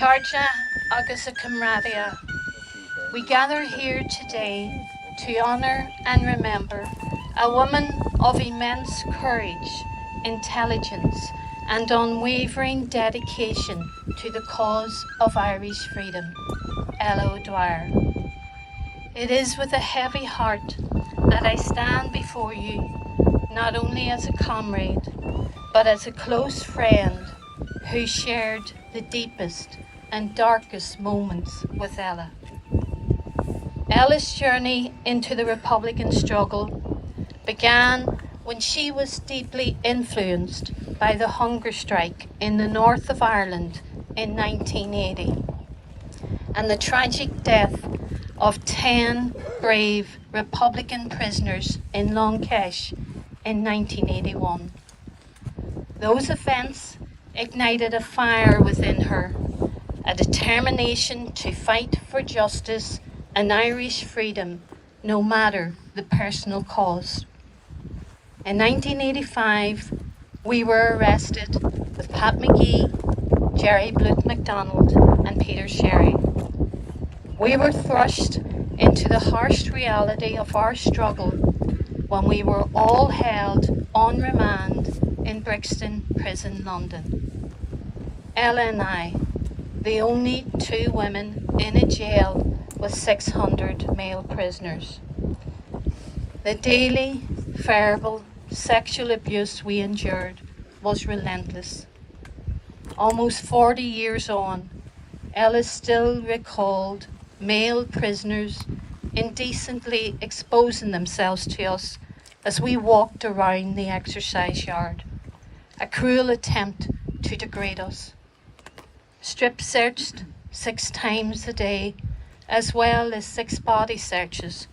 Cearta agus a comrade. We gather here today to honour and remember a woman of immense courage, intelligence and unwavering dedication to the cause of Irish freedom, Ella O'Dwyer. It is with a heavy heart that I stand before you, not only as a comrade, but as a close friend who shared the deepest and darkest moments with Ella. Ella's journey into the Republican struggle began when she was deeply influenced by the hunger strike in the north of Ireland in 1980 and the tragic death of 10 brave Republican prisoners in Longkesh in 1981. Those events ignited a fire within her, a determination to fight for justice and Irish freedom, no matter the personal cost. In 1985, we were arrested with Pat McGee, Jerry Blute MacDonald and Peter Sherry. We were thrust into the harsh reality of our struggle when we were all held on remand in Brixton Prison, London. Ella and I, the only 2 women in a jail with 600 male prisoners. The daily, verbal, sexual abuse we endured was relentless. Almost 40 years on, Ella still recalled male prisoners indecently exposing themselves to us as we walked around the exercise yard, a cruel attempt to degrade us. Strip searched 6 times a day, as well as 6 body searches,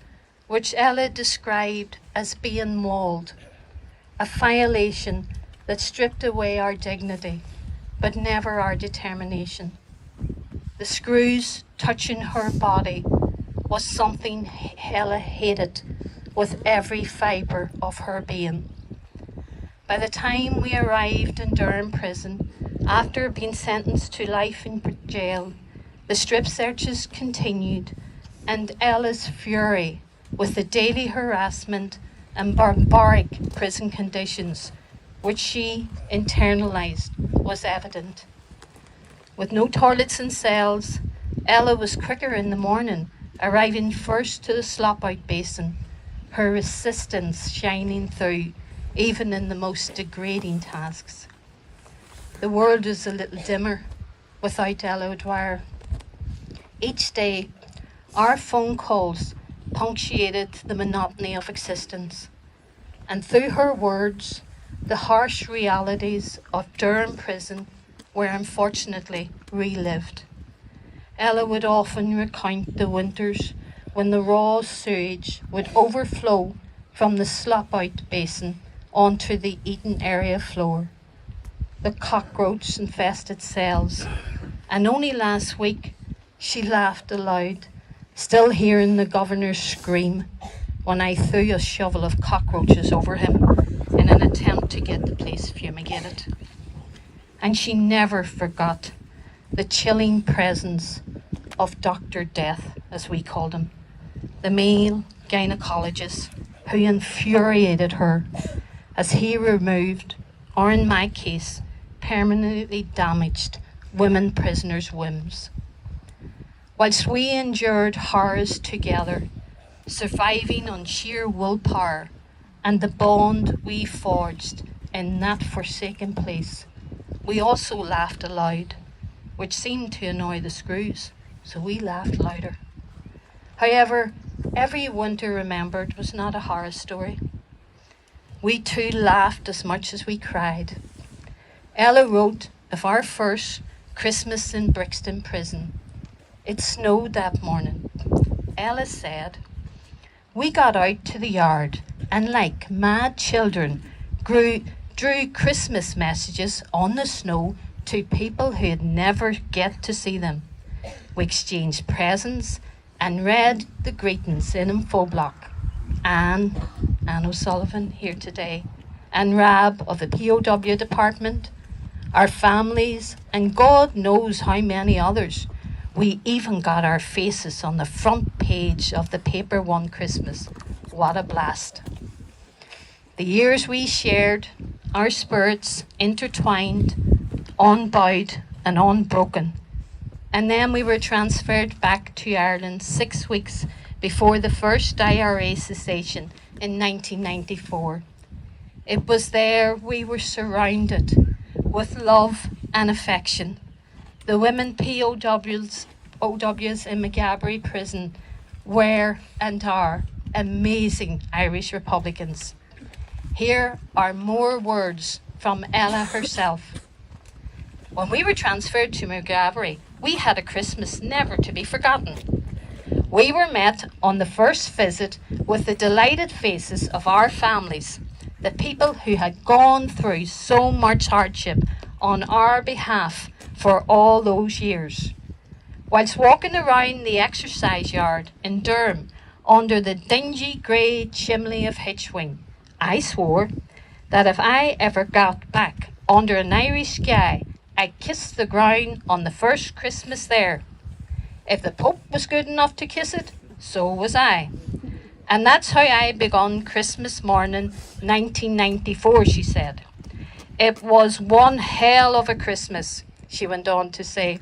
which Ella described as being mauled, a violation that stripped away our dignity, but never our determination. The screws touching her body was something Ella hated with every fibre of her being. By the time we arrived in Durham prison, after being sentenced to life in jail, the strip searches continued, and Ella's fury with the daily harassment and barbaric prison conditions, which she internalised, was evident. With no toilets and cells, Ella was quicker in the morning, arriving first to the slop-out basin, her resistance shining through, even in the most degrading tasks. The world was a little dimmer without Ella O'Dwyer. Each day, our phone calls punctuated the monotony of existence, and through her words, the harsh realities of Durham prison were unfortunately relived. Ella would often recount the winters when the raw sewage would overflow from the slop-out basin onto the eating area floor, the cockroach-infested cells, and only last week she laughed aloud, still hearing the governor's scream when I threw a shovel of cockroaches over him in an attempt to get the place fumigated. And she never forgot the chilling presence of Dr. Death, as we called him, the male gynecologist who infuriated her as he removed, or in my case, permanently damaged women prisoners' wombs. Whilst we endured horrors together, surviving on sheer willpower and the bond we forged in that forsaken place, we also laughed aloud, which seemed to annoy the screws, so we laughed louder. However, every winter remembered was not a horror story. We too laughed as much as we cried. Ella wrote of our first Christmas in Brixton prison. It snowed that morning. Ella said, "We got out to the yard and like mad children drew Christmas messages on the snow to people who'd never get to see them. We exchanged presents and read the greetings in info block. Anne O'Sullivan here today, and Rab of the POW department, our families, and God knows how many others. We even got our faces on the front page of the paper one Christmas. What a blast. The years we shared, our spirits intertwined, unbowed and unbroken. And then we were transferred back to Ireland 6 weeks before the first IRA cessation in 1994. It was there we were surrounded with love and affection. The women POWs in Maghaberry prison were and are amazing Irish Republicans. Here are more words from Ella herself. When we were transferred to Maghaberry, we had a Christmas never to be forgotten. We were met on the first visit with the delighted faces of our families, the people who had gone through so much hardship on our behalf for all those years. Whilst walking around the exercise yard in Durham under the dingy grey chimney of Hitchwing, I swore that if I ever got back under an Irish sky, I'd kiss the ground on the first Christmas there. If the Pope was good enough to kiss it, so was I. And that's how I begun Christmas morning 1994, she said. It was one hell of a Christmas, she went on to say.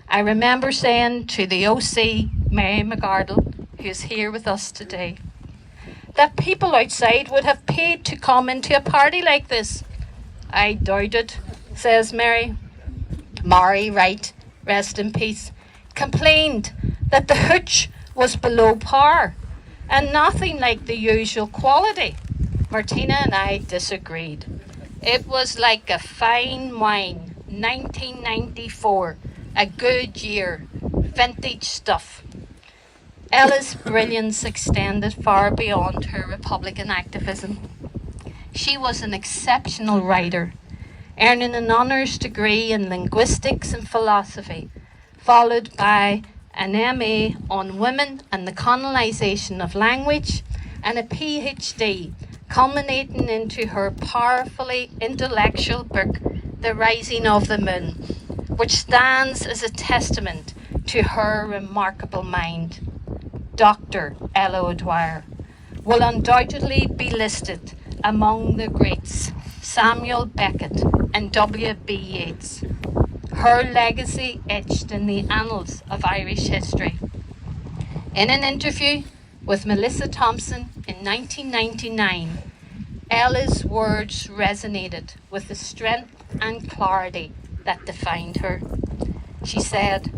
I remember saying to the OC, Mary McArdle, who's here with us today, that people outside would have paid to come into a party like this. I doubt it, says Mary. Mary Wright, rest in peace, complained that the hooch was below par and nothing like the usual quality. Martina and I disagreed. It was like a fine wine, 1994, a good year, vintage stuff. Ella's brilliance extended far beyond her Republican activism. She was an exceptional writer, earning an honours degree in linguistics and philosophy, followed by an MA on women and the colonisation of language, and a PhD, culminating into her powerfully intellectual book, The Rising of the Moon, which stands as a testament to her remarkable mind. Dr. Ella O'Dwyer will undoubtedly be listed among the greats, Samuel Beckett and W.B. Yeats. Her legacy etched in the annals of Irish history. In an interview with Melissa Thompson in 1999, Ella's words resonated with the strength and clarity that defined her. She said,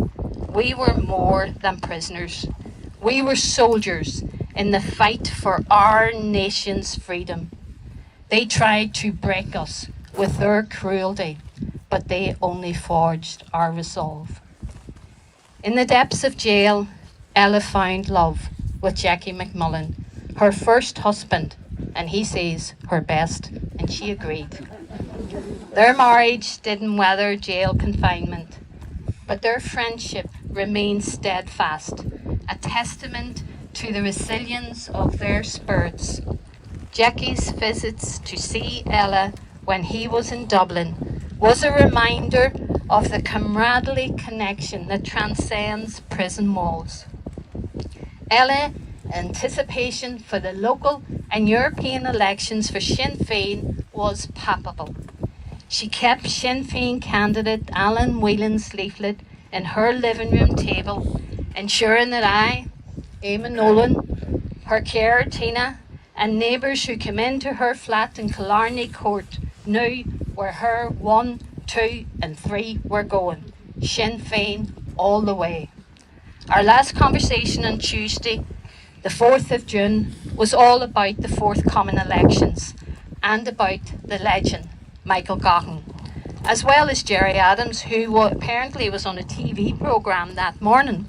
"We were more than prisoners. We were soldiers in the fight for our nation's freedom. They tried to break us with their cruelty, but they only forged our resolve." In the depths of jail, Ella found love with Jackie McMullen, her first husband, and he says her best, and she agreed. Their marriage didn't weather jail confinement, but their friendship remained steadfast, a testament to the resilience of their spirits. Jackie's visits to see Ella when he was in Dublin was a reminder of the camaraderie connection that transcends prison walls. Ella, anticipation for the local and European elections for Sinn Féin was palpable. She kept Sinn Féin candidate Alan Whelan's leaflet in her living room table, ensuring that I, Eamon Nolan, her carer Tina, and neighbours who came into her flat in Killarney Court knew where her 1, 2 and 3 were going. Sinn Féin all the way. Our last conversation on Tuesday, the 4th of June, was all about the forthcoming elections and about the legend, Michael Gaughan, as well as Jerry Adams, who apparently was on a TV programme that morning.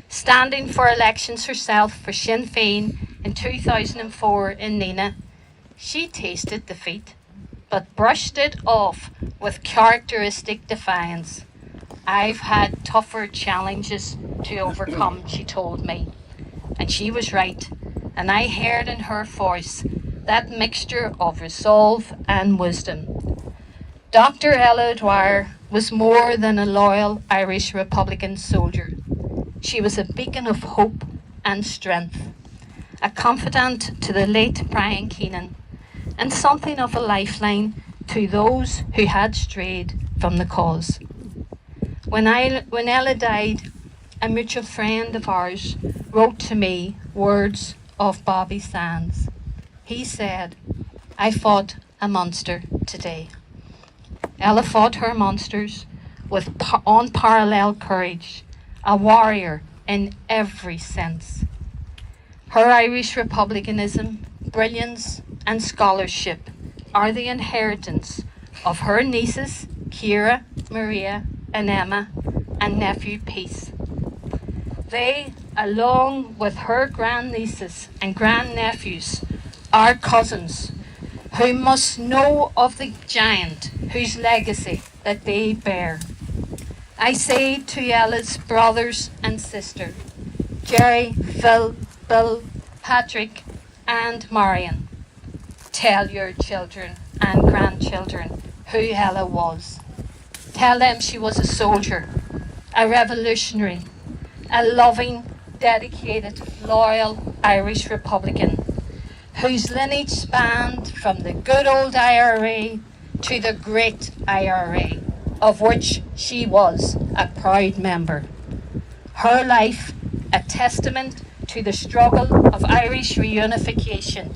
Standing for elections herself for Sinn Féin in 2004 in Nina, she tasted defeat, but brushed it off with characteristic defiance. "I've had tougher challenges to overcome," she told me. And she was right, and I heard in her voice that mixture of resolve and wisdom. Dr. Ella O'Dwyer was more than a loyal Irish Republican soldier. She was a beacon of hope and strength, a confidant to the late Brian Keenan, and something of a lifeline to those who had strayed from the cause. When Ella died, a mutual friend of ours wrote to me words of Bobby Sands. He said, "I fought a monster today." Ella fought her monsters with unparalleled courage, a warrior in every sense. Her Irish republicanism, brilliance and scholarship are the inheritance of her nieces, Ciara, Maria and Emma, and nephew Peace. They, along with her grandnieces and grandnephews, are cousins who must know of the giant whose legacy that they bear. I say to Ella's brothers and sister, Jerry, Phil, Bill, Patrick and Marion, tell your children and grandchildren who Ella was. Tell them she was a soldier, a revolutionary, a loving, dedicated, loyal Irish Republican whose lineage spanned from the good old IRA to the great IRA, of which she was a proud member. Her life, a testament to the struggle of Irish reunification.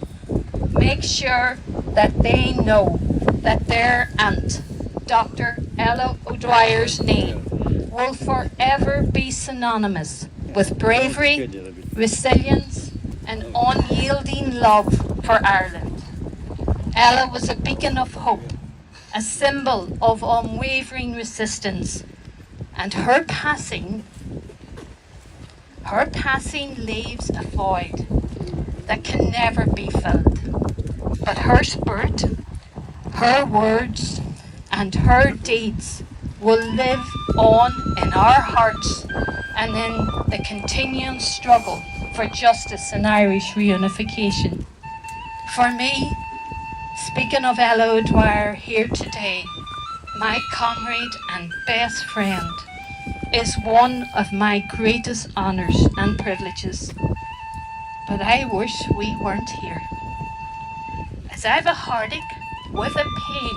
Make sure that they know that their aunt, Dr. Ella O'Dwyer's name, will forever be synonymous with bravery, resilience, and unyielding love for Ireland. Ella was a beacon of hope, a symbol of unwavering resistance, and her passing leaves a void that can never be filled. But her spirit, her words, and her deeds will live on in our hearts and in the continuing struggle for justice and Irish reunification. For me, speaking of Ella O'Dwyer here today, my comrade and best friend, is one of my greatest honours and privileges. But I wish we weren't here, as I have a heartache with a pain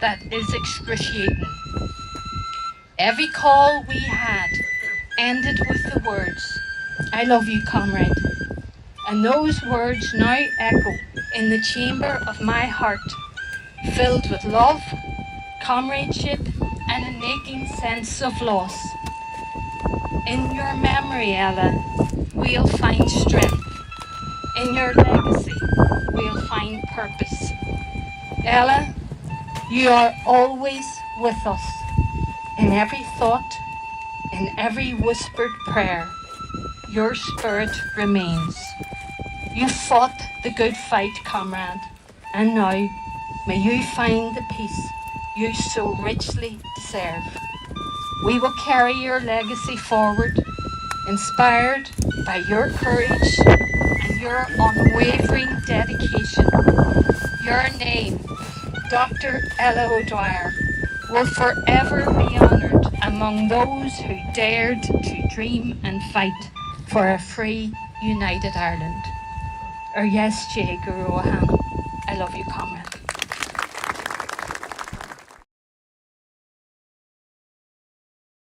that is excruciating. Every call we had ended with the words, "I love you, comrade." And those words now echo in the chamber of my heart, filled with love, comradeship, and an aching sense of loss. In your memory, Ella, we'll find strength. In your legacy, we'll find purpose. Ella, you are always with us, in every thought, in every whispered prayer. Your spirit remains. You fought the good fight, comrade, and now may you find the peace you so richly deserve. We will carry your legacy forward, inspired by your courage and your unwavering dedication. Your name, Dr. Ella O'Dwyer, will forever be honoured among those who dared to dream and fight for a free, united Ireland. Yes, Jay Guru Ohana. I love you, comrade.